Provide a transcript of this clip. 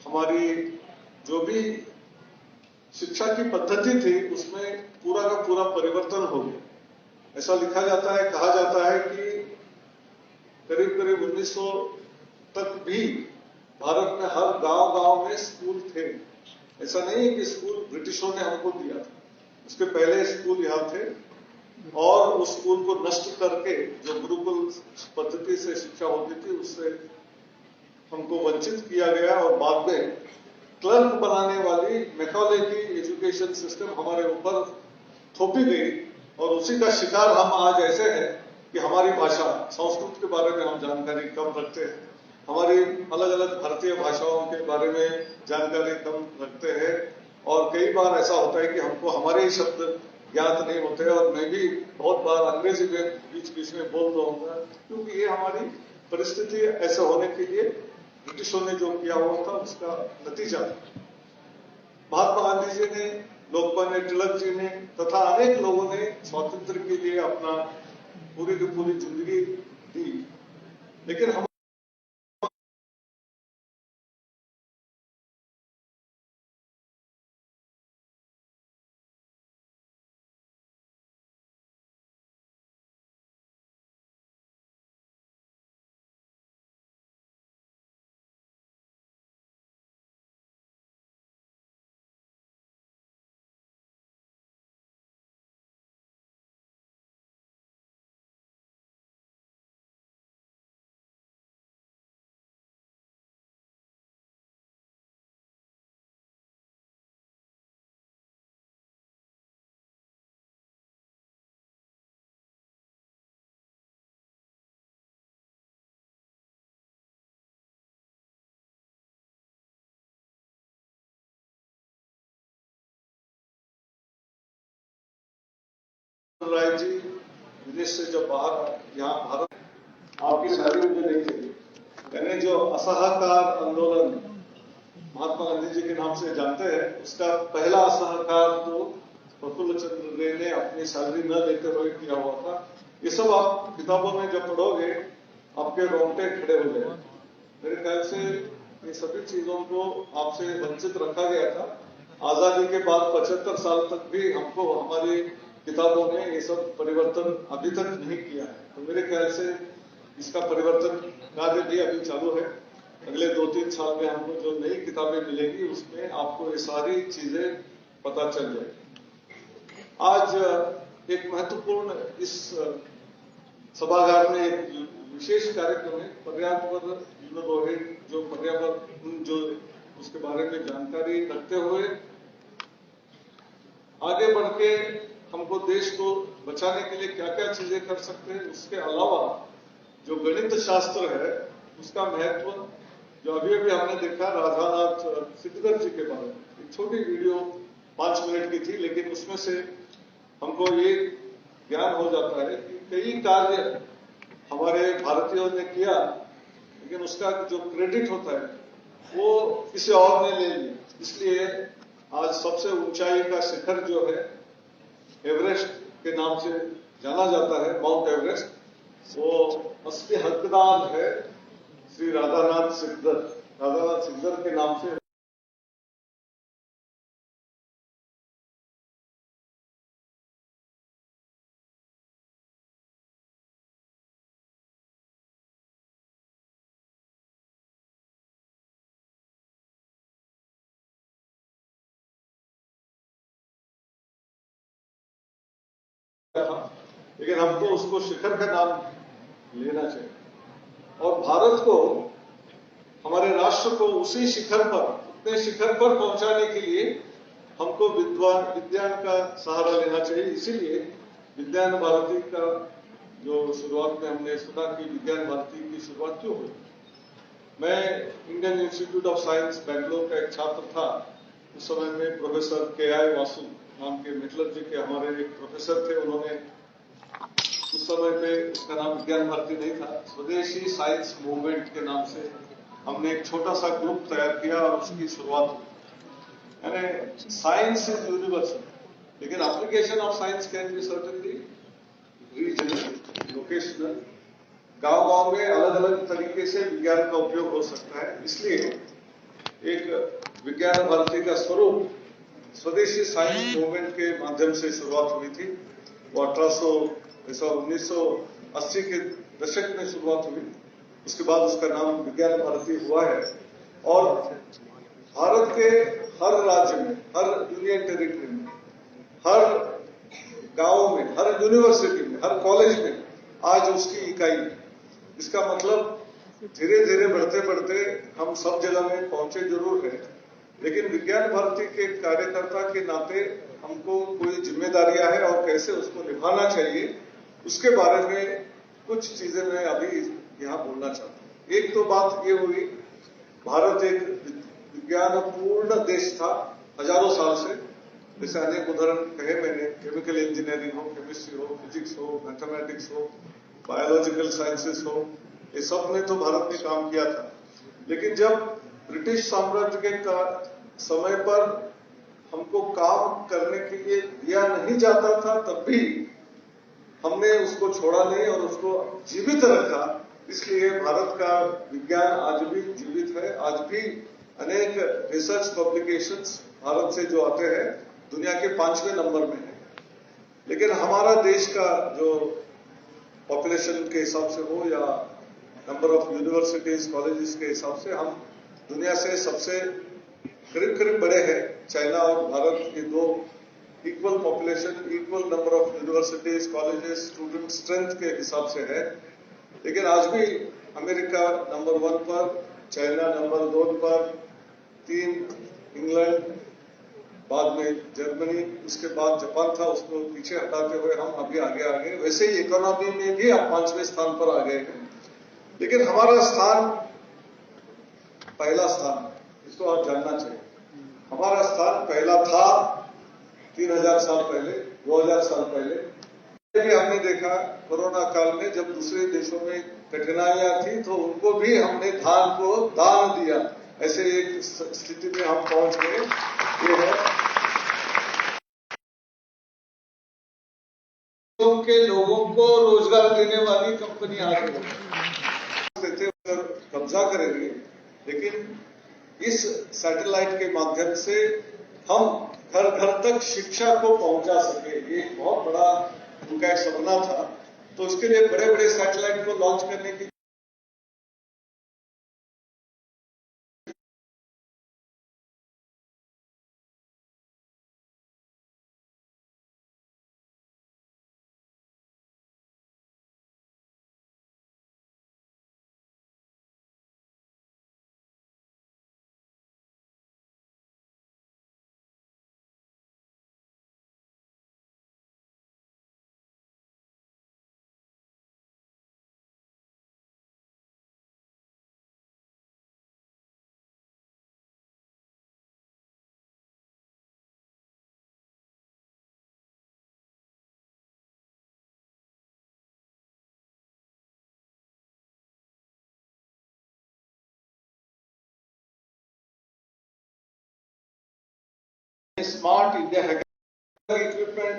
हमारी जो भी शिक्षा की पद्धति थी उसमें पूरा का पूरा परिवर्तन हो गया। ऐसा लिखा जाता है, कहा जाता है कि करीब करीब 1900 तक भी भारत में हर गांव-गांव में स्कूल थे। ऐसा नहीं है कि स्कूल ब्रिटिशों ने हमको दिया था, उसके पहले स्कूल यहाँ थे और उस स्कूल को नष्ट करके जो गुरुकुल पद्धति से शिक्षा होती थी उससे हमको वंचित किया गया और बाद में क्लर्क बनाने वाली मैकॉले की एजुकेशन सिस्टम हमारे ऊपर थोपी गई और उसी का शिकार हम आज ऐसे हैं कि हमारी भाषा संस्कृत के बारे में हम जानकारी कम रखते हैं, हमारी अलग अलग भारतीय भाषाओं के बारे में जानकारी कम रखते हैं और कई बार ऐसा होता है कि हमको हमारे ही शब्द ज्ञात नहीं होते और मैं भी बहुत बार अंग्रेजी में बीच बीच में बोल दूंगा क्योंकि ये हमारी परिस्थिति ऐसे होने के लिए ब्रिटिशों ने जो किया हुआ था उसका नतीजा। महात्मा गांधी जी ने, लोकमान्य तिलक जी ने तथा अनेक लोगों ने स्वातंत्र्य के लिए अपना पूरी की पूरी जिंदगी दी, लेकिन हम राय जी विदेश से जब बाहर यहाँ भारत आपकी शादी मुझे नहीं थी, मैंने जो असहकार आंदोलन महात्मा गांधी जी के नाम से जानते हैं उसका पहला असहकार तो प्रफुल्ल चंद्र रे ने अपनी सैलरी न लेते हुए किया हुआ था। ये सब आप किताबों में जब पढ़ोगे आपके रोंगटे खड़े हो गए। मेरे ख्याल से ये सभी चीजों को आपसे वंचित रखा गया था। आजादी के बाद 75 साल तक भी हमको हमारी किताबों में ये सब परिवर्तन अभी तक नहीं किया है, तो मेरे ख्याल से इसका परिवर्तन कार्य भी अभी चालू है। अगले 2-3 साल में हमको जो नई किताबें मिलेगी उसमें आपको ये सारी चीजें पता चल जाएगी। आज एक महत्वपूर्ण इस सभागार में एक विशेष कार्यक्रम है, पर्यावरण जो पर्यावरण जो उसके बारे में जानकारी रखते हुए आगे बढ़ के हमको देश को बचाने के लिए क्या क्या चीजें कर सकते हैं, उसके अलावा जो गणित शास्त्र है उसका महत्व जो अभी अभी हमने देखा राधानाथ सिद्धर जी के बारे में एक छोटी वीडियो 5 मिनट की थी, लेकिन उसमें से हमको ये ज्ञान हो जाता है कि कई कार्य हमारे भारतीयों ने किया, लेकिन उसका जो क्रेडिट होता है वो किसी और ने ले लिया। इसलिए आज सबसे ऊंचाई का शिखर जो है एवरेस्ट के नाम से जाना जाता है, माउंट एवरेस्ट, वो असली हकदार है श्री राधानाथ सिद्धर के नाम से। लेकिन हमको उसको शिखर का नाम लेना चाहिए और भारत को, हमारे राष्ट्र को उसी शिखर पर, उतने शिखर पर पहुंचाने के लिए हमको विज्ञान का सहारा लेना चाहिए। इसीलिए विज्ञान भारती का जो शुरुआत में हमने सुना कि विज्ञान भारती की शुरुआत क्यों हुई। मैं Indian institute of science Bangalore का एक छात्र था। उस समय में प्रोफेसर के.आई. वासु नाम के मेटलर्जी के हमारे एक प्रोफेसर थे, उन्होंने उस समय पे उसका नाम विज्ञान भारती नहीं था, स्वदेशी साइंस मूवमेंट के नाम से हमने एक छोटा सा ग्रुप तैयार किया और उसकी शुरुआत हुई। यानी साइंस इज यूनिवर्सल, लेकिन application of science can be certainly regional, locational. गांव-गांव में अलग अलग तरीके से विज्ञान का उपयोग हो सकता है। इसलिए एक विज्ञान भारती का स्वरूप स्वदेशी साइंस मूवमेंट के माध्यम से शुरुआत हुई थी। वो 1980 के दशक में शुरुआत हुई। उसके बाद उसका नाम विज्ञान भारती हुआ है और भारत के हर राज्य में, हर यूनियन टेरिटरी में, हर गांव में, हर यूनिवर्सिटी में, हर कॉलेज में आज उसकी इकाई है। इसका मतलब धीरे धीरे बढ़ते बढ़ते हम सब जगह में पहुंचे जरूर है, लेकिन विज्ञान भारती के कार्यकर्ता के नाते हमको कोई जिम्मेदारियां हैं और कैसे उसको निभाना चाहिए उसके बारे में कुछ चीजें मैं अभी यहां बोलना चाहता हूं। एक तो बात ये हुई, भारत एक विज्ञान पूर्ण देश था हजारों साल से। जैसे अनेक उदाहरण कहे मैंने, केमिकल इंजीनियरिंग हो, केमिस्ट्री हो, फिजिक्स हो, मैथमेटिक्स हो, बायोलॉजिकल साइंसेस हो, ये सब में तो भारत ने काम किया था। लेकिन जब ब्रिटिश साम्राज्य के समय पर हमको काम करने के लिए दिया नहीं जाता था, तब भी हमने उसको छोड़ा नहीं और उसको जीवित रखा। इसलिए भारत का विज्ञान आज भी जीवित है। आज भी अनेक रिसर्च पब्लिकेशंस भारत से जो आते हैं दुनिया के 5वें नंबर में है। लेकिन हमारा देश का जो पॉपुलेशन के हिसाब से हो या नंबर ऑफ यूनिवर्सिटीज कॉलेजेस के हिसाब से हम दुनिया से सबसे करीब करीब बड़े हैं। चाइना और भारत के दो equal population, equal number of universities colleges, student strength के हिसाब से है। लेकिन आज भी अमेरिका नंबर 1 पर, चाइना नंबर 2 पर, 3 इंग्लैंड, बाद में जर्मनी, उसके बाद जापान था, उसको पीछे हटाते हुए हम अभी आगे आ गए। वैसे ही इकोनॉमी में भी हम 5वें स्थान पर आ गए हैं। लेकिन हमारा स्थान पहला स्थान है, इसको आप जानना चाहिए। हमारा स्थान पहला था 3000 साल पहले, 2000 साल पहले। भी हमने देखा कोरोना काल में जब दूसरे देशों में कठिनाइयां थी तो उनको भी हमने धान को दान दिया। ऐसे एक स्थिति में हम पहुंच गए। ये है के लोगों को रोजगार देने वाली कंपनी आ गई, कब्जा करेंगे। लेकिन इस सैटेलाइट के माध्यम से हम घर घर तक शिक्षा को पहुंचा सके, ये बहुत बड़ा उनका एक सपना था। तो उसके लिए बड़े बड़े सैटेलाइट को लॉन्च करने की स्मार्ट इंडिया इक्विपमेंट